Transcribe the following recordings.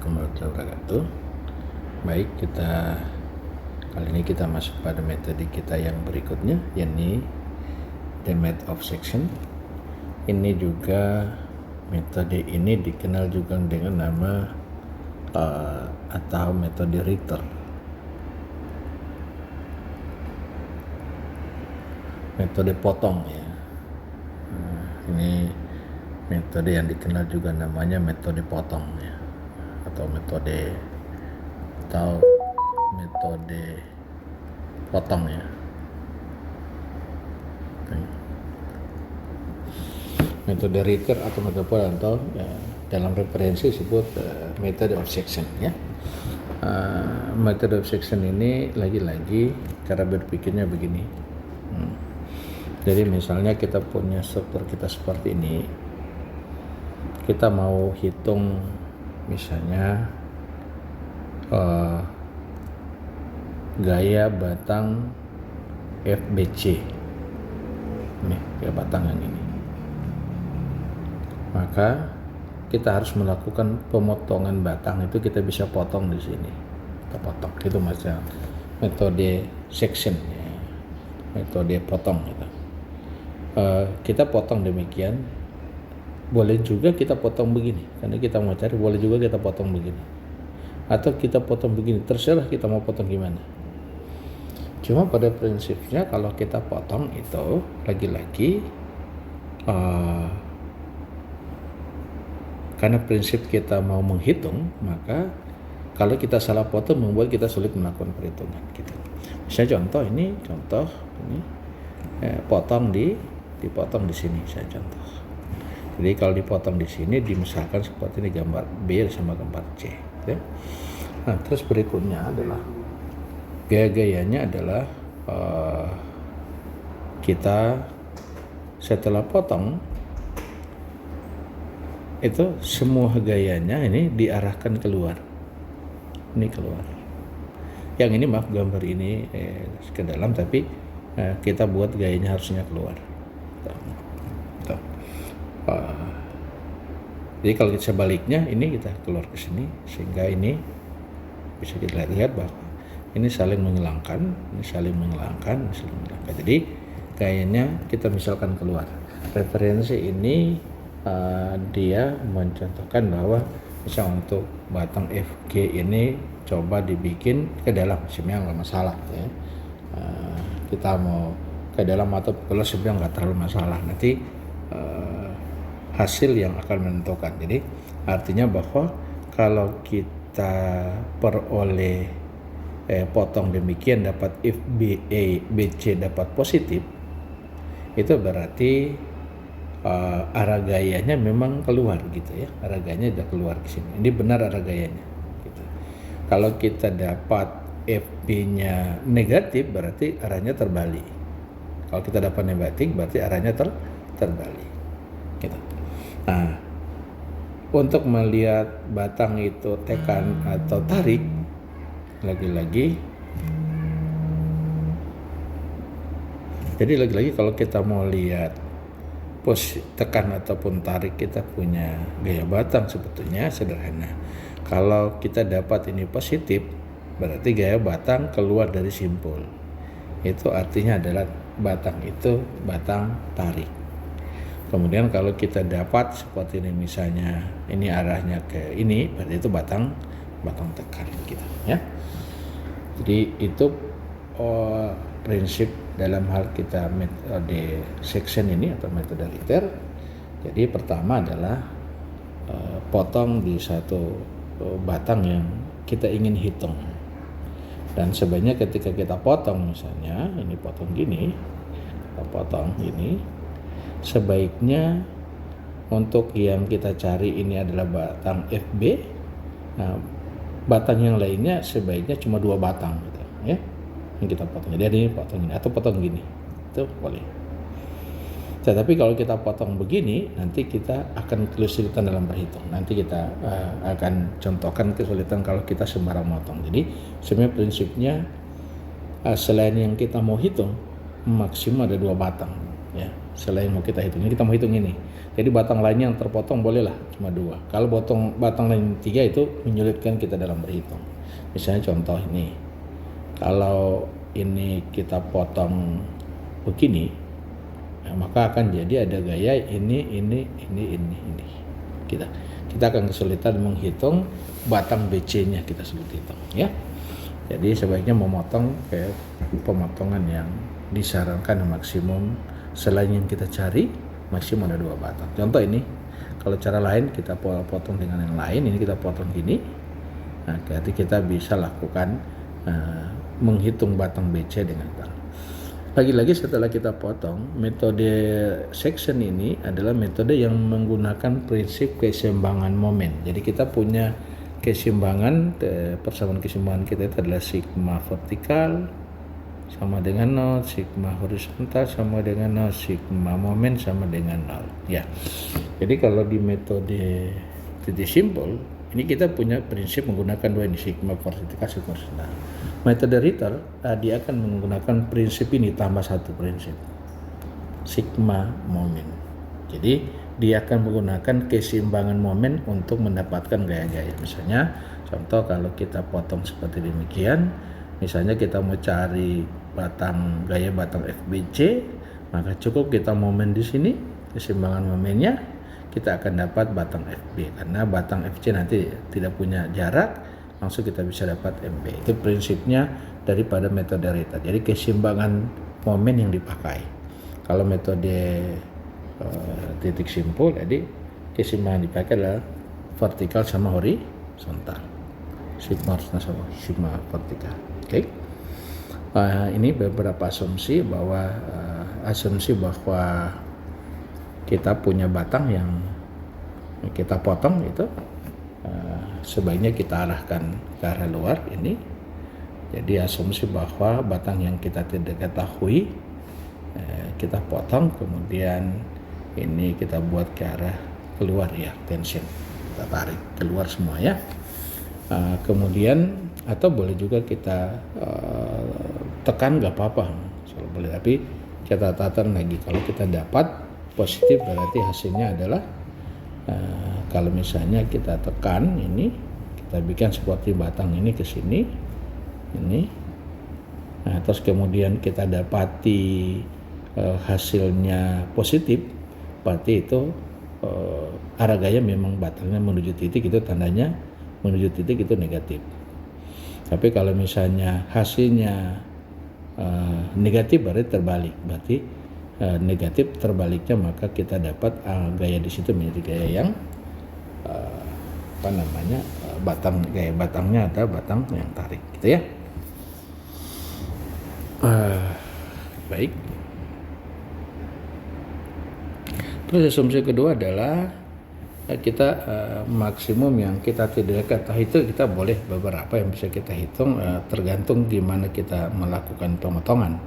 Assalamualaikum warahmatullahi wabarakatuh. Baik, kali ini kita masuk pada metode kita yang berikutnya, yakni the method of section. Ini juga metode ini dikenal juga dengan nama atau metode Ritter. Metode potong ya. Ini metode yang dikenal juga namanya metode potong ya, atau metode potong ya. Metode Ritter atau metode potong atau dalam referensi disebut method of section ya. Method of section ini lagi-lagi cara berpikirnya begini. Jadi misalnya kita punya struktur kita seperti ini, kita mau hitung misalnya gaya batang FBC, nih gaya batang yang ini, maka kita harus melakukan pemotongan batang. Itu kita bisa potong di sini, kita potong. Itu macam metode section ya, metode potong gitu. Kita potong demikian. Boleh juga kita potong begini, karena kita mau cari. Boleh juga kita potong begini, atau kita potong begini, terserah kita mau potong gimana. Cuma pada prinsipnya kalau kita potong itu lagi-lagi karena prinsip kita mau menghitung, maka kalau kita salah potong membuat kita sulit melakukan perhitungan gitu. Misalnya contoh ini dipotong di sini, saya contoh. Jadi kalau dipotong di sini, misalkan seperti ini gambar B sama gambar C. Ya. Nah, terus berikutnya adalah gaya-gayanya adalah kita setelah potong itu semua gayanya ini diarahkan keluar. Ini keluar. Yang ini maaf gambar ini ke dalam, tapi kita buat gayanya harusnya keluar. Jadi kalau kita sebaliknya, ini kita keluar ke sini, sehingga ini bisa kita lihat bahwa ini saling menghilangkan, ini saling menghilangkan. Jadi gayanya kita misalkan keluar. Referensi ini dia mencontohkan bahwa bisa untuk batang FG ini coba dibikin ke dalam, sebenarnya nggak masalah ya. Kita mau ke dalam atau keluar sebenarnya nggak terlalu masalah. Nanti hasil yang akan menentukan. Jadi artinya bahwa kalau kita peroleh potong demikian dapat if BC dapat positif, itu berarti arah gayanya memang keluar gitu ya. Arah gayanya sudah keluar ke sini. Ini benar arah gayanya gitu. Kalau kita dapat FB-nya negatif, berarti arahnya terbalik. Kalau kita dapat negatif, berarti arahnya terbalik gitu. Nah, untuk melihat batang itu tekan atau tarik, lagi-lagi kalau kita mau lihat tekan ataupun tarik, kita punya gaya batang sebetulnya sederhana. Kalau kita dapat ini positif, berarti gaya batang keluar dari simpul. Itu artinya adalah batang itu batang tarik. Kemudian kalau kita dapat seperti ini, misalnya ini arahnya ke ini, berarti itu batang tekan gitu ya. Jadi itu prinsip dalam hal kita metode section ini atau metode Ritter. Jadi pertama adalah potong di satu batang yang kita ingin hitung. Dan sebenarnya ketika kita potong, misalnya ini potong gini, kita potong gini, sebaiknya untuk yang kita cari ini adalah batang FB. Nah, batang yang lainnya sebaiknya cuma 2 batang gitu ya, yang kita potong. Jadi ini potong ini atau potong gini, itu boleh. Tetapi kalau kita potong begini, nanti kita akan kesulitan dalam berhitung. Nanti kita akan contohkan kesulitan kalau kita sembarang motong. Jadi sebenarnya prinsipnya selain yang kita mau hitung, maksimal ada 2 batang ya. Selain mau kita hitungnya, kita mau hitung ini. Jadi batang lainnya yang terpotong bolehlah cuma 2. Kalau batang lain 3 itu menyulitkan kita dalam berhitung. Misalnya contoh ini, kalau ini kita potong begini, maka akan jadi ada gaya ini. Kita akan kesulitan menghitung batang BC-nya, kita sulit hitung ya. Jadi sebaiknya memotong kayak pemotongan yang disarankan maksimum, selain yang kita cari maksimum ada 2 batang. Contoh ini, kalau cara lain kita potong dengan yang lain, ini kita potong gini. Nah, berarti kita bisa lakukan menghitung batang BC dengan batang. Lagi-lagi setelah kita potong, metode section ini adalah metode yang menggunakan prinsip keseimbangan momen. Jadi kita punya keseimbangan, persamaan keseimbangan kita itu adalah sigma vertikal sama dengan 0, sigma horizontal sama dengan 0, sigma momen sama dengan 0 ya. Jadi kalau di metode titik simpul ini kita punya prinsip menggunakan 2 ini, sigma vertikal, sigma horizontal. Metode Ritter dia akan menggunakan prinsip ini tambah 1 prinsip, sigma momen. Jadi dia akan menggunakan keseimbangan momen untuk mendapatkan gaya-gaya. Misalnya contoh kalau kita potong seperti demikian, misalnya kita mau cari gaya batang FBC, maka cukup kita momen di sini, keseimbangan momennya, kita akan dapat batang FB. Karena batang FC nanti tidak punya jarak, langsung kita bisa dapat MB. Itu prinsipnya daripada metode Ritter. Jadi keseimbangan momen yang dipakai. Kalau metode titik simpul, jadi keseimbangan dipakai adalah vertikal sama horizontal, sigma horizontal sama sigma vertikal. Oke. Ini beberapa asumsi bahwa kita punya batang yang kita potong itu sebaiknya kita arahkan ke arah luar ini. Jadi asumsi bahwa batang yang kita tidak ketahui kita potong, kemudian ini kita buat ke arah keluar ya, tension, kita tarik keluar semua ya. Kemudian atau boleh juga kita tekan, nggak apa-apa, kalau boleh, tapi catatan lagi kalau kita dapat positif berarti hasilnya adalah kalau misalnya kita tekan ini, kita bikin seperti batang ini ke sini ini, nah terus kemudian kita dapati hasilnya positif, berarti itu arah gaya memang batangnya menuju titik, itu tandanya menuju titik itu negatif. Tapi kalau misalnya hasilnya negatif berarti terbalik, berarti negatif terbaliknya, maka kita dapat gaya di situ menjadi gaya yang gaya batangnya ada batang yang tarik gitu ya. Baik. Terus asumsi kedua adalah kita maksimum yang kita tidak ketahui itu kita boleh beberapa yang bisa kita hitung, tergantung gimana kita melakukan pemotongan.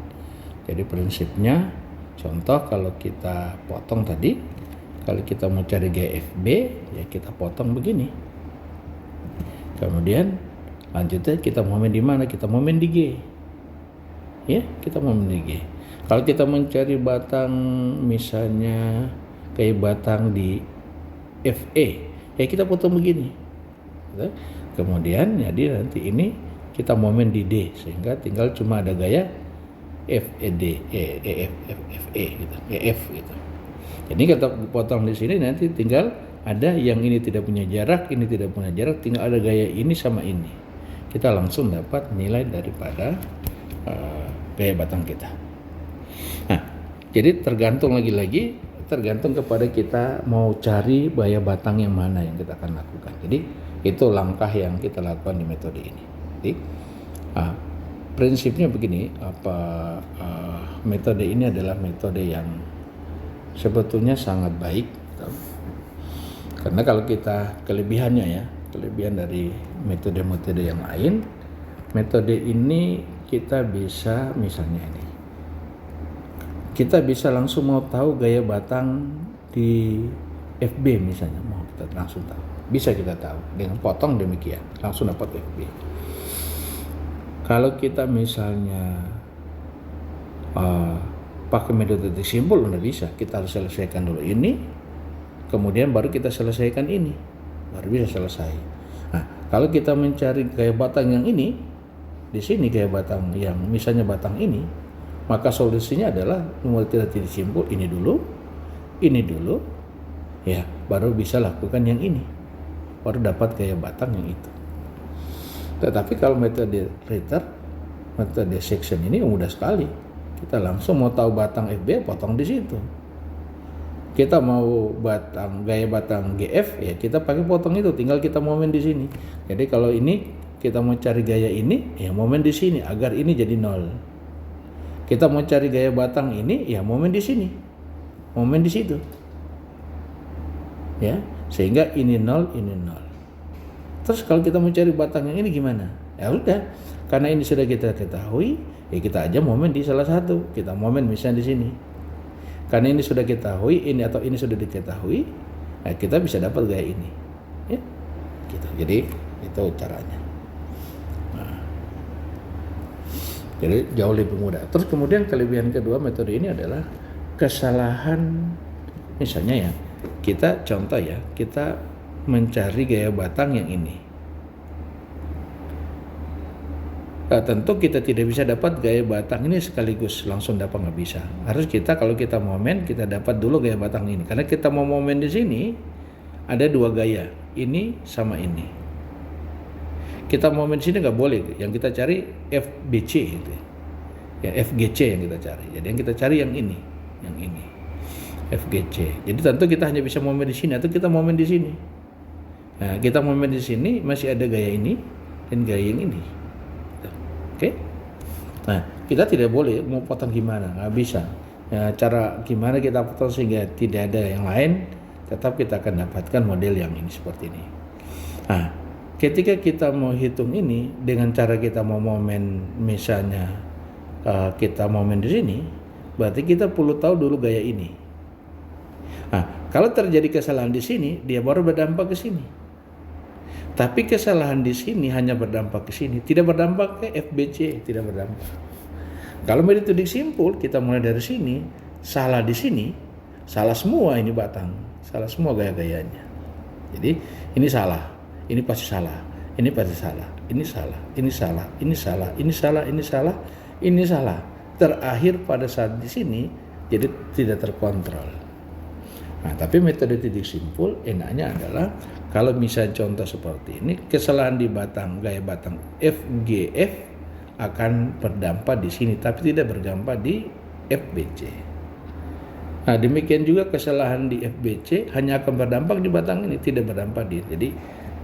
Jadi prinsipnya, contoh kalau kita potong tadi, kalau kita mau cari gaya FB ya kita potong begini. Kemudian lanjutnya kita momen di mana? Kita momen di G. Ya, kita momen di G. Kalau kita mencari batang misalnya kayak batang di FE, ya kita potong begini. Kemudian jadi nanti ini kita momen di D, sehingga tinggal cuma ada gaya FED, EF, FE gitu, EF gitu. Jadi kita potong di sini nanti tinggal ada yang ini tidak punya jarak, ini tidak punya jarak, tinggal ada gaya ini sama ini. Kita langsung dapat nilai daripada gaya batang kita. Nah, jadi tergantung tergantung kepada kita mau cari gaya batang yang mana yang kita akan lakukan. Jadi itu langkah yang kita lakukan di metode ini. Jadi prinsipnya begini, metode ini adalah metode yang sebetulnya sangat baik, karena kalau kita kelebihan dari metode-metode yang lain, metode ini kita bisa misalnya ini, kita bisa langsung mau tahu gaya batang di FB misalnya, mau kita langsung tahu, bisa kita tahu dengan potong demikian langsung dapat FB. Kalau kita misalnya pakai metode simpul, udah bisa, kita harus selesaikan dulu ini, kemudian baru kita selesaikan ini, baru bisa selesai. Nah, kalau kita mencari gaya batang yang ini, di sini gaya batang yang misalnya batang ini, maka solusinya adalah mulai dari titik simpul ini dulu, ya, baru bisa lakukan yang ini, baru dapat gaya batang yang itu. Tetapi kalau metode Ritter, metode section ini mudah sekali. Kita langsung mau tahu batang FB, potong di situ. Kita mau gaya batang GF, ya kita pakai potong itu, tinggal kita momen di sini. Jadi kalau ini kita mau cari gaya ini, ya momen di sini agar ini jadi 0. Kita mau cari gaya batang ini, ya momen di sini, momen di situ. Ya, sehingga ini 0, ini 0. Terus kalau kita mau cari batang yang ini gimana? Ya udah, karena ini sudah kita ketahui, ya kita aja momen di salah satu. Kita momen misalnya di sini. Karena ini sudah ketahui, ini atau ini sudah diketahui, nah kita bisa dapat gaya ini. Ya, gitu. Jadi itu caranya. Nah, jadi jauh lebih mudah. Terus kemudian kelebihan kedua metode ini adalah kesalahan, misalnya ya, kita contoh ya, kita mencari gaya batang yang ini. Tentu kita tidak bisa dapat gaya batang ini sekaligus langsung dapat, nggak bisa. Harus kita, kalau kita momen, kita dapat dulu gaya batang ini. Karena kita mau momen di sini ada dua gaya, ini sama ini. Kita momen di sini nggak boleh. Yang kita cari FBC itu, ya FGC yang kita cari. Jadi yang kita cari yang ini FGC. Jadi tentu kita hanya bisa momen di sini atau kita momen di sini. Nah, kita momen di sini masih ada gaya ini dan gaya yang ini. Oke, nah kita tidak boleh mau potong gimana, nggak bisa. Ya, cara gimana kita potong sehingga tidak ada yang lain, tetap kita akan dapatkan model yang ini seperti ini. Nah, ketika kita mau hitung ini dengan cara kita mau momen, misalnya kita momen di sini, berarti kita perlu tahu dulu gaya ini. Nah, kalau terjadi kesalahan di sini, dia baru berdampak ke sini. Tapi kesalahan di sini hanya berdampak ke sini, tidak berdampak ke FBC, tidak berdampak. Kalau metode simpul, kita mulai dari sini, salah di sini, salah semua ini batang, salah semua gaya-gayanya. Jadi ini salah, ini pasti salah, ini pasti salah, ini salah, ini salah, ini salah, ini salah, ini salah, ini salah. Terakhir pada saat di sini, jadi tidak terkontrol. Nah, tapi metode titik simpul enaknya adalah kalau misalnya contoh seperti ini, kesalahan di batang, gaya batang FGF akan berdampak di sini, tapi tidak berdampak di FBC. Nah, demikian juga kesalahan di FBC hanya akan berdampak di batang ini, tidak berdampak di, jadi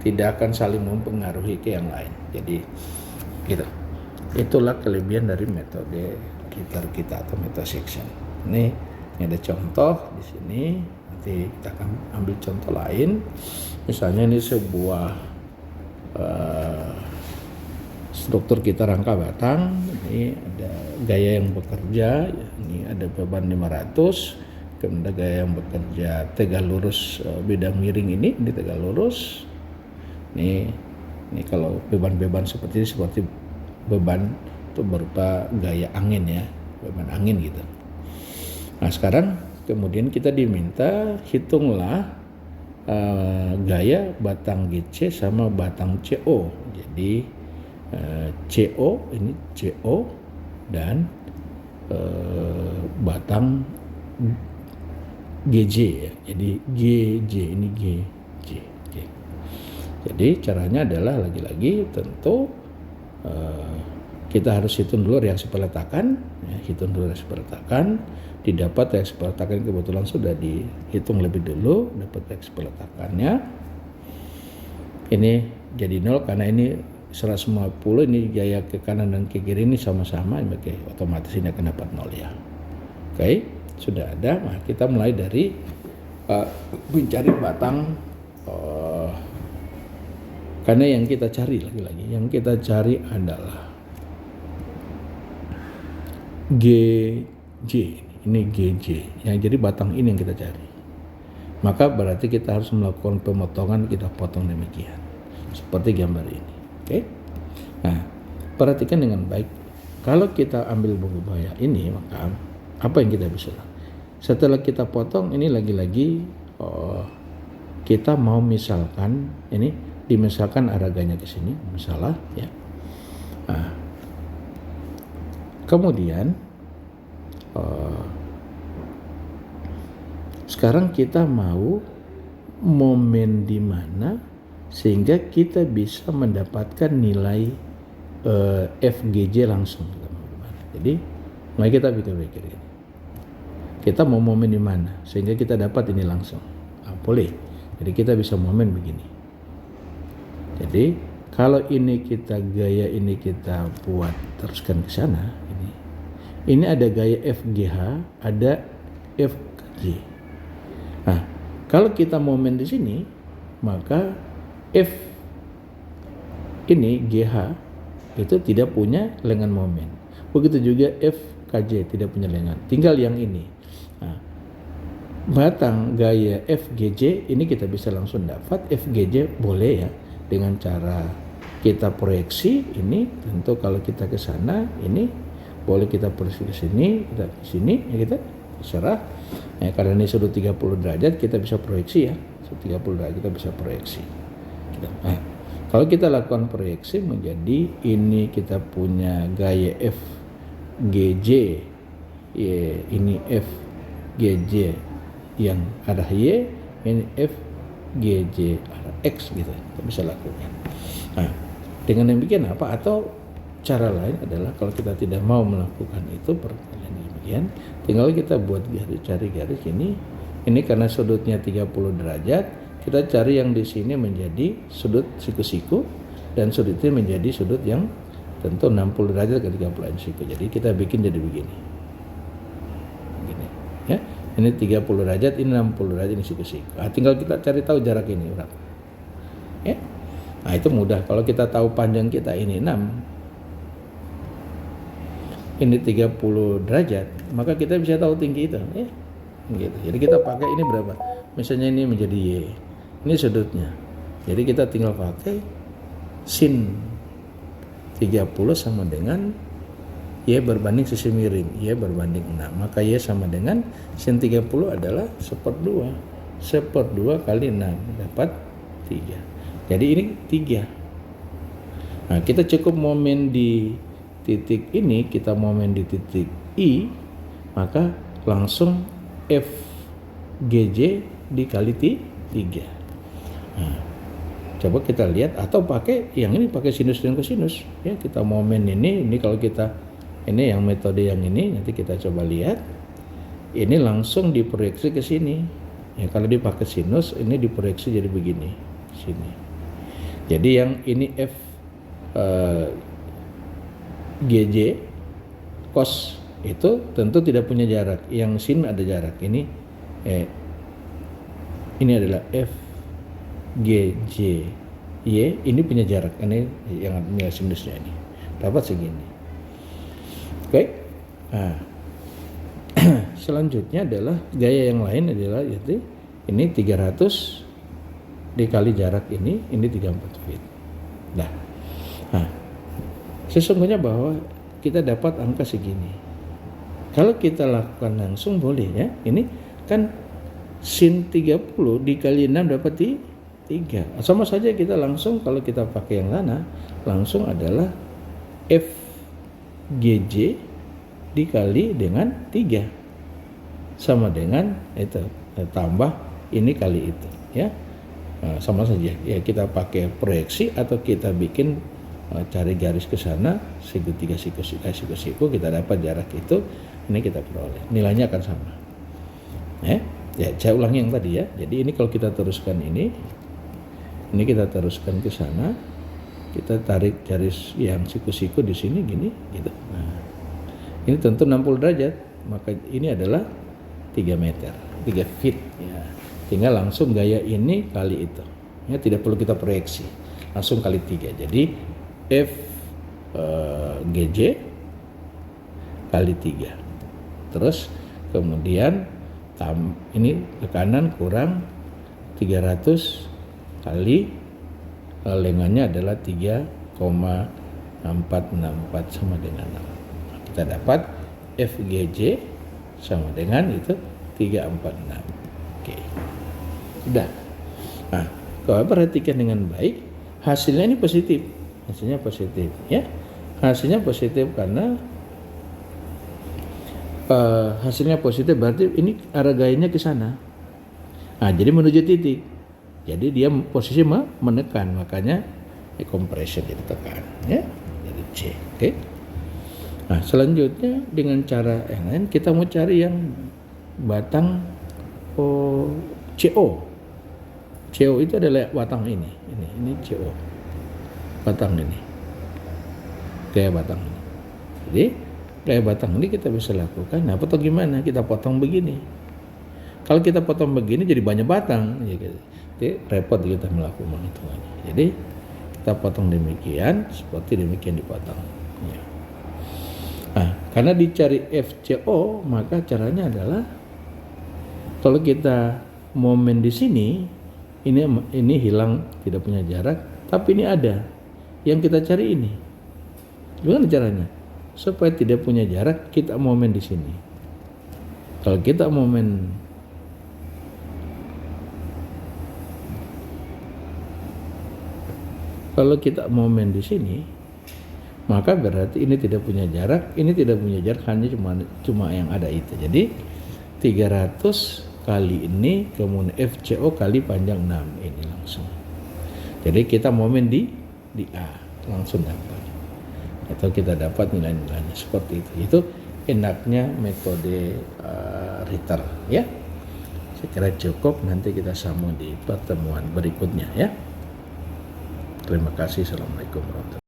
tidak akan saling mempengaruhi ke yang lain. Jadi gitu. Itulah kelebihan dari metode Ritter kita atau metode section. Ini ada contoh di sini. Nanti kita akan ambil contoh lain. Misalnya ini sebuah struktur kita rangka batang. Ini ada gaya yang bekerja. Ini ada beban 500. Kemudian ada gaya yang bekerja tegak lurus bidang miring ini tegak lurus. Ini kalau beban-beban seperti ini, seperti beban itu berupa gaya angin ya, beban angin gitu. Nah sekarang kemudian kita diminta hitunglah gaya batang GC sama batang CO. Jadi CO ini CO dan batang GJ ya. Jadi GJ ini GJ. Jadi caranya adalah lagi-lagi tentu kita harus hitung dulu reaksi peletakan, ya, hitung dulu reaksi peletakan, didapat reaksi peletakan kebetulan sudah dihitung lebih dulu, dapat reaksi peletakannya. Ini jadi 0 karena ini 150, ini gaya ke kanan dan ke kiri ini sama-sama, oke, otomatis ini akan dapat 0 ya. Oke, sudah ada. Nah, kita mulai dari mencari batang. Karena yang kita cari lagi-lagi, yang kita cari adalah GJ, ini GJ, yang jadi batang ini yang kita cari. Maka berarti kita harus melakukan pemotongan, kita potong demikian, seperti gambar ini. Oke? Nah, perhatikan dengan baik. Kalau kita ambil buku baya ini, maka apa yang kita bisa lakukan? Setelah kita potong, ini lagi-lagi kita mau misalkan ini dimisalkan araganya ke sini, misalnya ya. Nah, kemudian sekarang kita mau momen di mana sehingga kita bisa mendapatkan nilai FGJ langsung. Jadi mari kita pikir-pikir ini. Kita mau momen di mana sehingga kita dapat ini langsung. Boleh. Jadi kita bisa momen begini. Jadi kalau ini kita gaya ini kita buat teruskan ke sana ini. Ini ada gaya FGH, ada FKJ. Nah, kalau kita momen di sini, maka F ini GH itu tidak punya lengan momen. Begitu juga FKJ tidak punya lengan. Tinggal yang ini. Nah, batang gaya FGJ ini kita bisa langsung dapat. FGJ boleh ya dengan cara kita proyeksi ini. Tentu kalau kita ke sana ini boleh kita proyeksi ke sini, kita ke sini ya, kita terserah. Nah, karena ini sudut 30 derajat kita bisa proyeksi ya. Sudut 30 derajat kita bisa proyeksi. Nah, kalau kita lakukan proyeksi menjadi ini kita punya gaya FGJ ya, ini FGJ yang arah Y, ini FGJ arah X gitu, kita bisa lakukan. Nah, dengan demikian apa? Atau cara lain adalah kalau kita tidak mau melakukan itu perkalian demikian, tinggal kita buat garis, cari garis ini karena sudutnya 30 derajat, kita cari yang di sini menjadi sudut siku-siku dan sudutnya menjadi sudut yang tentu 60 derajat ke 30 siku. Jadi kita bikin jadi begini. Ya, ini 30 derajat, ini 60 derajat, ini siku-siku. Nah, tinggal kita cari tahu jarak ini berapa. Ya. Nah, itu mudah. Kalau kita tahu panjang kita ini 6, ini 30 derajat, maka kita bisa tahu tinggi itu. Ya. Gitu. Jadi kita pakai ini berapa? Misalnya ini menjadi Y. Ini sudutnya. Jadi kita tinggal pakai sin 30 sama dengan Y berbanding sisi miring, Y berbanding 6. Maka Y sama dengan sin 30 adalah 1/2. 1/2 kali 6 dapat 3. Jadi ini 3. Nah, kita cukup momen di titik ini, kita momen di titik I, maka langsung FGJ dikali 3. Nah, coba kita lihat atau pakai yang ini, pakai sinus dan kosinus ya. Kita momen ini kalau kita ini yang metode yang ini nanti kita coba lihat ini langsung diproyeksi ke sini ya. Kalau dipakai sinus ini diproyeksi jadi begini sini. Jadi yang ini F GJ cos itu tentu tidak punya jarak, yang sin ada jarak. Ini adalah F GJ Y, ini punya jarak, ini yang nilai sinusnya ini dapat segini. Oke. Nah, selanjutnya adalah gaya yang lain adalah yaitu ini 300 dikali jarak ini 34 feet. Nah, sesungguhnya bahwa kita dapat angka segini. Kalau kita lakukan langsung boleh ya. Ini kan sin 30 dikali 6 dapat 3. Sama saja kita langsung kalau kita pakai yang sana langsung adalah FGJ dikali dengan 3 sama dengan itu tambah ini kali itu ya. Nah, sama saja ya, kita pakai proyeksi atau kita bikin cari garis ke sana siku 3 siku kita dapat jarak itu, ini kita peroleh nilainya akan sama ya. Saya ulangi yang tadi ya. Jadi ini kalau kita teruskan ini kita teruskan ke sana, kita tarik garis yang siku-siku di sini gini gitu. Nah, ini tentu 60 derajat, maka ini adalah 3 meter, 3 feet ya. Tinggal langsung gaya ini kali itu ya, tidak perlu kita proyeksi, langsung kali 3. Jadi F GJ kali 3. Terus kemudian ini ke kanan kurang 300 kali lengannya adalah 3,464 sama dengan 6. Kita dapat FGJ sama dengan itu 346. Oke. Udah. Nah, kalau perhatikan dengan baik, hasilnya ini positif. Hasilnya positif, ya. Hasilnya positif karena hasilnya positif berarti ini arah gayanya ke sana. Nah, jadi menuju titik. Jadi dia posisi menekan, makanya compression ditekan, ya. Jadi C, oke. Nah, selanjutnya dengan cara yang lain kita mau cari yang batang CO. CO itu adalah batang ini CO. Batang ini. Kayak batang ini. Jadi kayak batang ini kita bisa lakukan. Nah, potong gimana? Kita potong begini. Kalau kita potong begini jadi banyak batang, jadi repot kita melakukan hitungannya. Jadi kita potong demikian, seperti demikian dipotong. Ya. Nah, karena dicari FCO, maka caranya adalah kalau kita momen di sini, ini hilang, tidak punya jarak, tapi ini ada. Yang kita cari ini. Gimana caranya? Supaya tidak punya jarak, kita momen di sini. Kalau kita momen di sini, maka berarti ini tidak punya jarak, ini tidak punya jarak, hanya cuma yang ada itu. Jadi 300 kali ini kemudian FCO kali panjang 6 ini langsung. Jadi kita momen di A langsung dapat. Atau kita dapat nilai-nilainya seperti itu. Itu enaknya metode Ritter, ya. Saya kira cukup, nanti kita sambung di pertemuan berikutnya, ya. Terima kasih. Assalamualaikum warahmatullahi wabarakatuh.